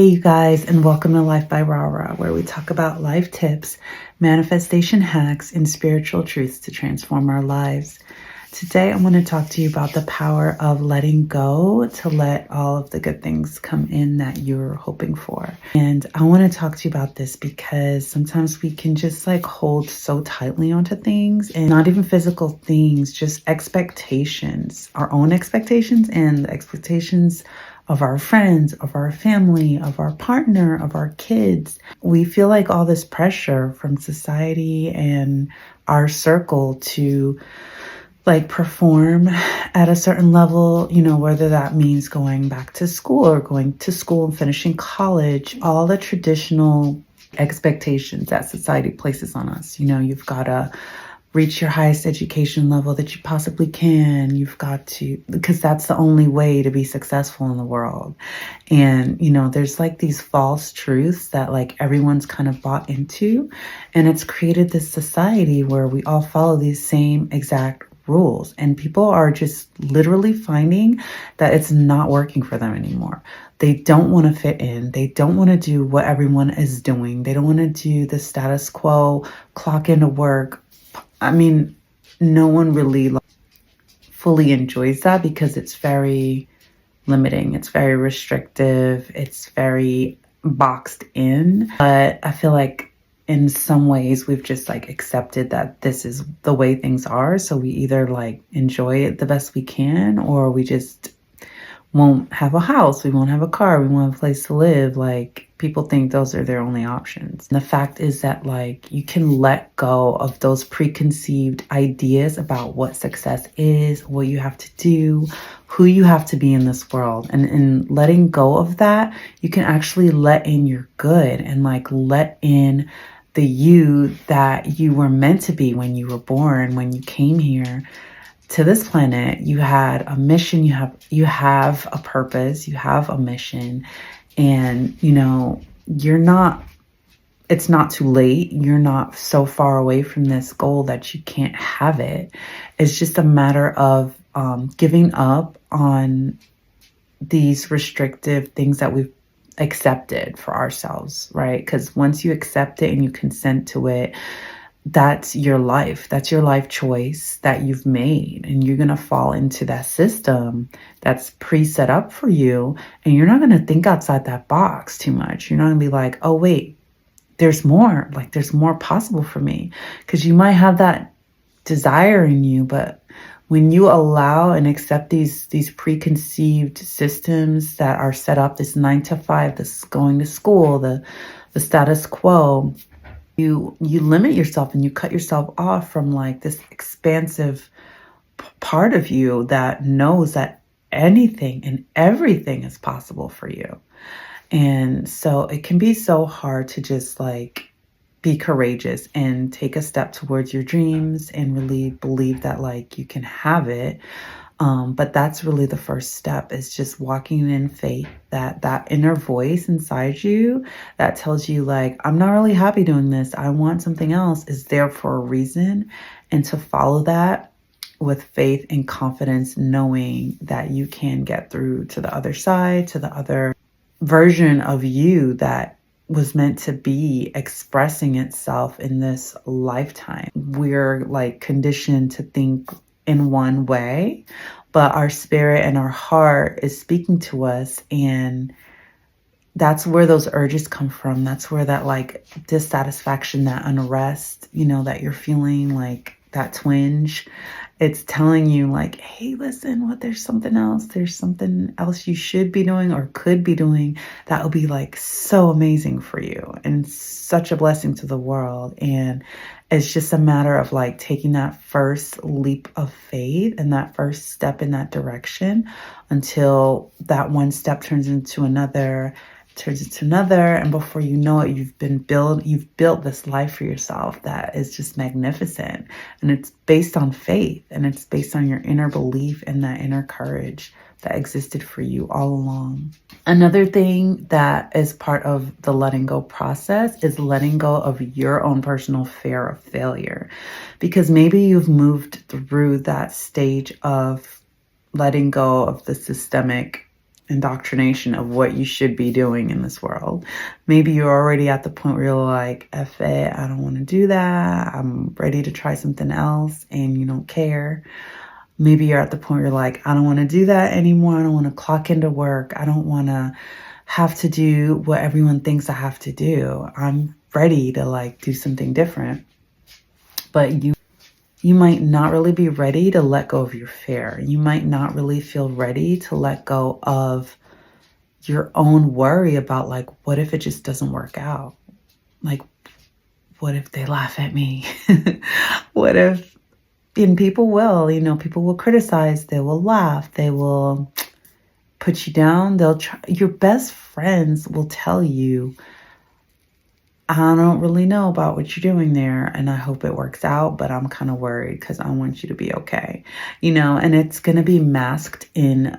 Hey you guys, and welcome to Life by Rara, where we talk about life tips, manifestation hacks, and spiritual truths to transform our lives. Today I want to talk to you about the power of letting go to let all of the good things come in that you're hoping for. And I want to talk to you about this because sometimes we can just hold so tightly onto things, and not even physical things, just expectations, our own expectations and the expectations of our friends, of our family, of our partner, of our kids. We feel like all this pressure from society and our circle to perform at a certain level, whether that means going back to school or going to school and finishing college, all the traditional expectations that society places on us. You've got to reach your highest education level that you possibly can. You've got to, because that's the only way to be successful in the world. And, there's these false truths that everyone's kind of bought into. And it's created this society where we all follow these same exact rules. And people are just literally finding that it's not working for them anymore. They don't want to fit in. They don't want to do what everyone is doing. They don't want to do the status quo, clock into work. I mean, no one really fully enjoys that because it's very limiting. It's very restrictive. It's very boxed in. But I feel like in some ways we've just accepted that this is the way things are. So we either enjoy it the best we can, or we just won't have a house, we won't have a car, we won't have a place to live. People think those are their only options. And the fact is that you can let go of those preconceived ideas about what success is, what you have to do, who you have to be in this world. And in letting go of that, you can actually let in your good and let in the you that you were meant to be when you were born, when you came here to this planet. You had a mission, you have a purpose, you have a mission, and it's not too late. You're not so far away from this goal that you can't have it. It's just a matter of giving up on these restrictive things that we've accepted for ourselves, right? Because once you accept it and you consent to it, that's your life. That's your life choice that you've made. And you're going to fall into that system that's pre-set up for you. And you're not going to think outside that box too much. You're not going to be like, oh, wait, there's more. There's more possible for me. Because you might have that desire in you, but when you allow and accept these preconceived systems that are set up, this 9 to 5, this going to school, the status quo, you limit yourself and you cut yourself off from this expansive part of you that knows that anything and everything is possible for you. And so it can be so hard to just be courageous and take a step towards your dreams and really believe that you can have it. But that's really the first step, is just walking in faith that inner voice inside you that tells you I'm not really happy doing this, I want something else, is there for a reason. And to follow that with faith and confidence, knowing that you can get through to the other side, to the other version of you that was meant to be expressing itself in this lifetime. We're conditioned to think in one way, but our spirit and our heart is speaking to us, and that's where those urges come from. That's where that dissatisfaction, that unrest, that you're feeling, that twinge, it's telling you hey, listen, there's something else you should be doing or could be doing that will be so amazing for you and such a blessing to the world. And it's just a matter of taking that first leap of faith and that first step in that direction until that one step turns into another. And before you know it, you've built this life for yourself that is just magnificent. And it's based on faith, and it's based on your inner belief and that inner courage that existed for you all along. Another thing that is part of the letting go process is letting go of your own personal fear of failure. Because maybe you've moved through that stage of letting go of the systemic indoctrination of what you should be doing in this world. Maybe you're already at the point where you're like, F it, I don't want to do that. I'm ready to try something else, and you don't care. Maybe you're at the point where you're like, I don't want to do that anymore. I don't want to clock into work. I don't want to have to do what everyone thinks I have to do. I'm ready to like do something different. But you might not really be ready to let go of your fear. You might not really feel ready to let go of your own worry about like, what if it just doesn't work out? Like, what if they laugh at me? What if, and people will, you know, people will criticize, they will laugh, they will put you down. They'll try, your best friends will tell you, I don't really know about what you're doing there, and I hope it works out, but I'm kind of worried because I want you to be okay. You know, and it's going to be masked in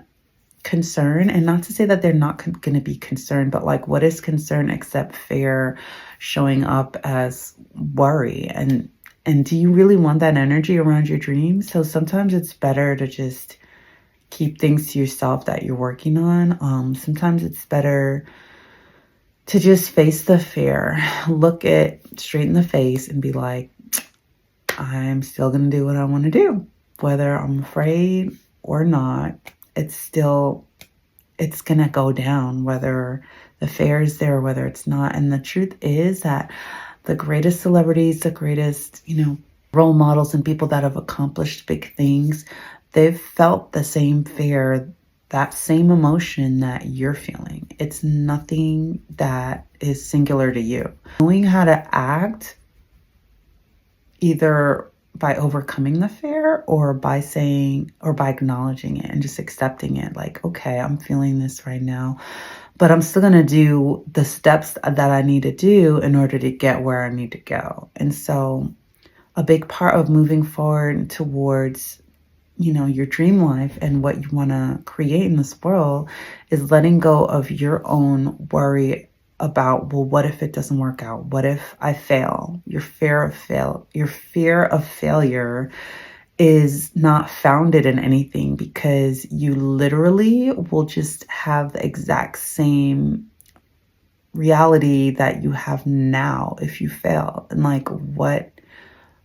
concern. And not to say that they're not going to be concerned, but like, what is concern except fear showing up as worry? And do you really want that energy around your dreams? So sometimes it's better to just keep things to yourself that you're working on. Sometimes it's better to just face the fear, look it straight in the face and be like, I'm still going to do what I want to do. Whether I'm afraid or not, it's going to go down, whether the fear is there or whether it's not. And the truth is that the greatest celebrities, the greatest, you know, role models and people that have accomplished big things, they've felt the same fear, that same emotion that you're feeling. It's nothing that is singular to you. Knowing how to act either by overcoming the fear or by saying, or by acknowledging it and just accepting it. Like, okay, I'm feeling this right now, but I'm still going to do the steps that I need to do in order to get where I need to go. And so a big part of moving forward towards, you know, your dream life and what you want to create in this world is letting go of your own worry about, well, what if it doesn't work out? What if I fail? Your fear of failure is not founded in anything, because you literally will just have the exact same reality that you have now if you fail. And like, what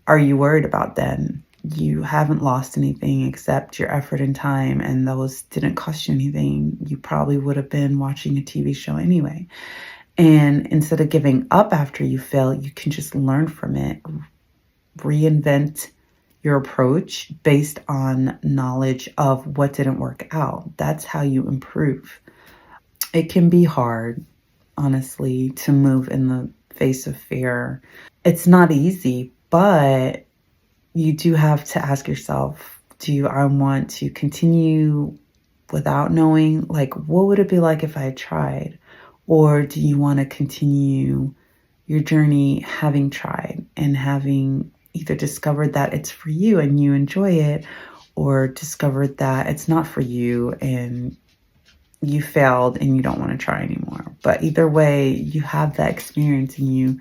are you worried about then? You haven't lost anything except your effort and time, and those didn't cost you anything. You probably would have been watching a TV show anyway. And instead of giving up after you fail, you can just learn from it, reinvent your approach based on knowledge of what didn't work out. That's how you improve. It can be hard, honestly, to move in the face of fear. It's not easy, but you do have to ask yourself, do I want to continue without knowing? Like, what would it be like if I had tried? Or do you want to continue your journey having tried and having either discovered that it's for you and you enjoy it, or discovered that it's not for you and you failed and you don't want to try anymore? But either way, you have that experience and you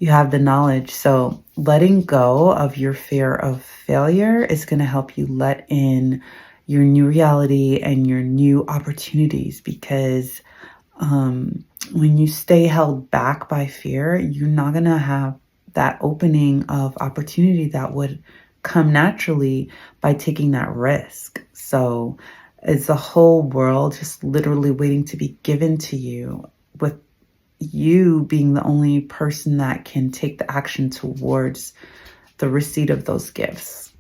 have the knowledge. So letting go of your fear of failure is going to help you let in your new reality and your new opportunities, because when you stay held back by fear, you're not going to have that opening of opportunity that would come naturally by taking that risk. So it's a whole world just literally waiting to be given to you, with you being the only person that can take the action towards the receipt of those gifts.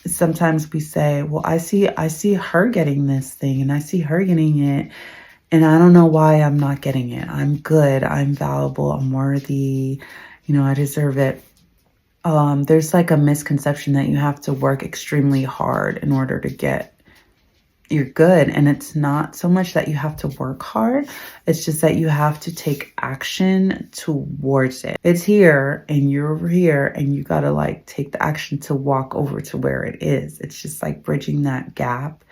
Sometimes we say, well, I see her getting this thing and I see her getting it, and I don't know why I'm not getting it. I'm good. I'm valuable. I'm worthy. You know, I deserve it. There's like a misconception that you have to work extremely hard in order to get your good. And it's not so much that you have to work hard. It's just that you have to take action towards it. It's here and you're over here, and you got to like take the action to walk over to where it is. It's just like bridging that gap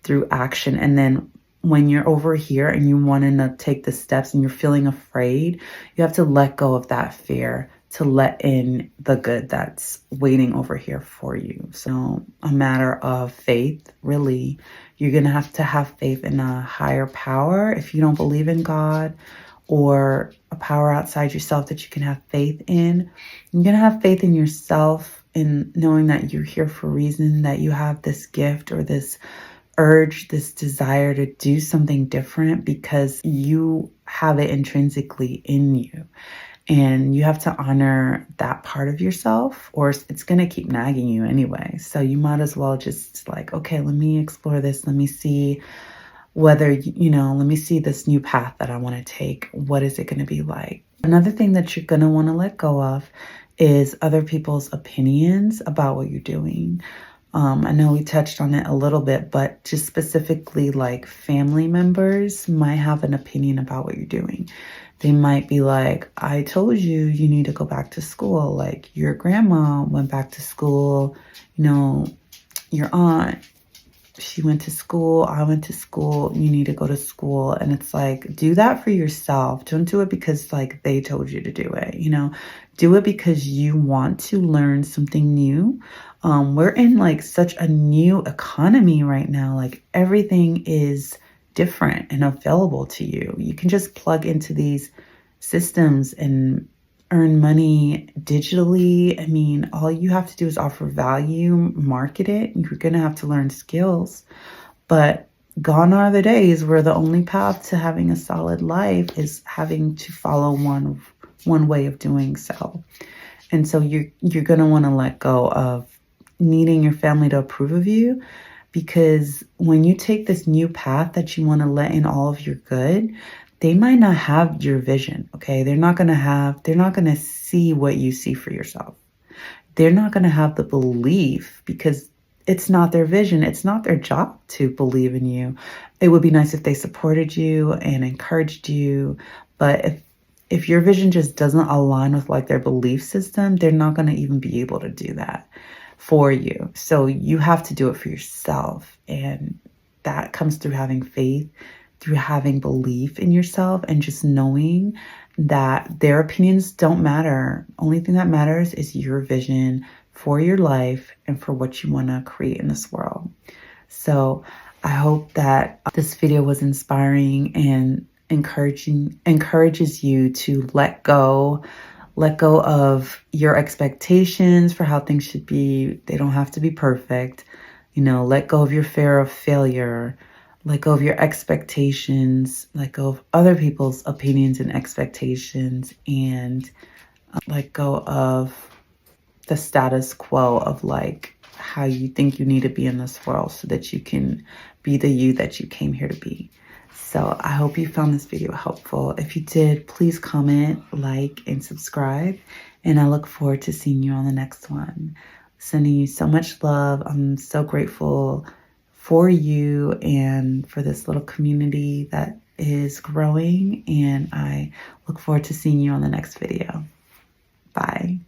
through action. And then when you're over here and you want to take the steps and you're feeling afraid, you have to let go of that fear to let in the good that's waiting over here for you. So a matter of faith, really. You're going to have faith in a higher power. If you don't believe in God or a power outside yourself that you can have faith in, you're going to have faith in yourself, in knowing that you're here for a reason, that you have this gift or this urge, this desire to do something different because you have it intrinsically in you. And you have to honor that part of yourself, or it's going to keep nagging you anyway. So you might as well just like, okay, let me explore this. Let me see whether, let me see this new path that I want to take. What is it going to be like? Another thing that you're going to want to let go of is other people's opinions about what you're doing. I know we touched on it a little bit, but just specifically like family members might have an opinion about what you're doing. They might be like, I told you, you need to go back to school. Like your grandma went back to school, your aunt, she went to school, I went to school, you need to go to school. And it's like, do that for yourself. Don't do it because like they told you to do it, do it because you want to learn something new. We're in like such a new economy right now. Like everything is different and available to you. You can just plug into these systems and earn money digitally. I mean, all you have to do is offer value, market it. You're going to have to learn skills, but gone are the days where the only path to having a solid life is having to follow one way of doing so. And so you're going to want to let go of needing your family to approve of you, because when you take this new path that you want to let in all of your good, they might not have your vision, okay? They're not going to see what you see for yourself. They're not going to have the belief because it's not their vision. It's not their job to believe in you. It would be nice if they supported you and encouraged you, but if your vision just doesn't align with like their belief system, they're not going to even be able to do that for you. So you have to do it for yourself. And that comes through having faith, through having belief in yourself, and just knowing that their opinions don't matter. Only thing that matters is your vision for your life and for what you want to create in this world. So I hope that this video was inspiring and encourages you to let go of your expectations for how things should be. They don't have to be perfect. Let go of your fear of failure. Let go of your expectations. Let go of other people's opinions and expectations. And let go of the status quo of like how you think you need to be in this world so that you can be the you that you came here to be. So I hope you found this video helpful. If you did, please comment, like, and subscribe. And I look forward to seeing you on the next one. Sending you so much love. I'm so grateful for you and for this little community that is growing. And I look forward to seeing you on the next video. Bye.